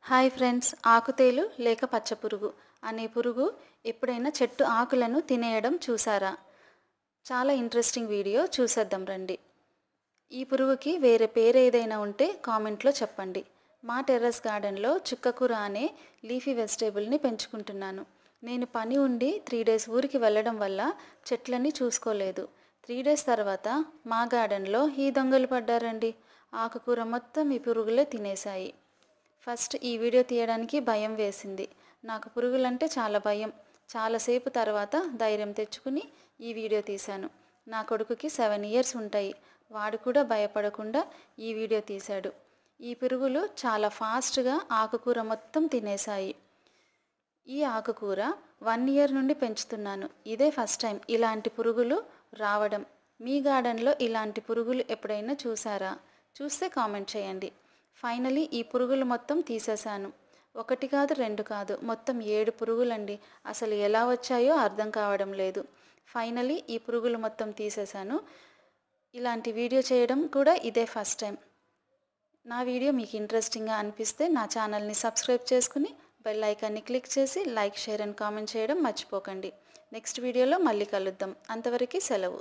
Hi friends, ఆకుతేలు లేక పచ్చపురుగు అనే పురుగు ఎప్పుడైనా చెట్టు ఆకులను తినేయడం చూసారా? చాలా ఇంట్రెస్టింగ్ వీడియో చూసేద్దాం రండి. ఈ పురుగుకి వేరే పేరు ఏదైనా ఉంటే కామెంట్లో చెప్పండి. మా టెర్రస్ గార్డెన్లో చుక్కకూర అనే లీఫీ వెజిటేబుల్ని పెంచుకుంటున్నాను. నేను పని ఉండి 3 డేస్ ఊరికి వెళ్ళడం వల్ల చెట్లని చూసుకోలేదు. 3 డేస్ తర్వాత మా గార్డెన్లో ఈ దొంగలు పడ్డారండి. ఆకుకూర మొత్తం ఈ పురుగులే తినేశాయి. ఫస్ట్ ఈ వీడియో తీయడానికి భయం వేసింది. నాకు పురుగులంటే చాలా భయం. చాలాసేపు తర్వాత ధైర్యం తెచ్చుకుని ఈ వీడియో తీశాను. నా కొడుకుకి 7 ఇయర్స్ ఉంటాయి. వాడు కూడా భయపడకుండా ఈ వీడియో తీశాడు. ఈ పురుగులు చాలా ఫాస్ట్గా ఆకుకూర మొత్తం తినేశాయి. ఈ ఆకుకూర 1 ఇయర్ నుండి పెంచుతున్నాను. ఇదే ఫస్ట్ టైం ఇలాంటి పురుగులు రావడం. మీ గార్డెన్లో ఇలాంటి పురుగులు ఎప్పుడైనా చూసారా? చూస్తే కామెంట్ చేయండి. ఫైనలీ ఈ పురుగులు మొత్తం తీసేశాను. 1 కాదు 2 కాదు, మొత్తం 7 పురుగులండి. అసలు ఎలా వచ్చాయో అర్థం కావడం లేదు. ఫైనలీ ఈ పురుగులు మొత్తం తీసేశాను. ఇలాంటి వీడియో చేయడం కూడా ఇదే ఫస్ట్ టైం. నా వీడియో మీకు ఇంట్రెస్టింగ్గా అనిపిస్తే నా ఛానల్ని సబ్స్క్రైబ్ చేసుకుని బెల్ ఐకాన్ని క్లిక్ చేసి లైక్, షేర్ అండ్ కామెంట్ చేయడం మర్చిపోకండి. నెక్స్ట్ వీడియోలో మళ్ళీ కలుద్దాం. అంతవరకు సెలవు.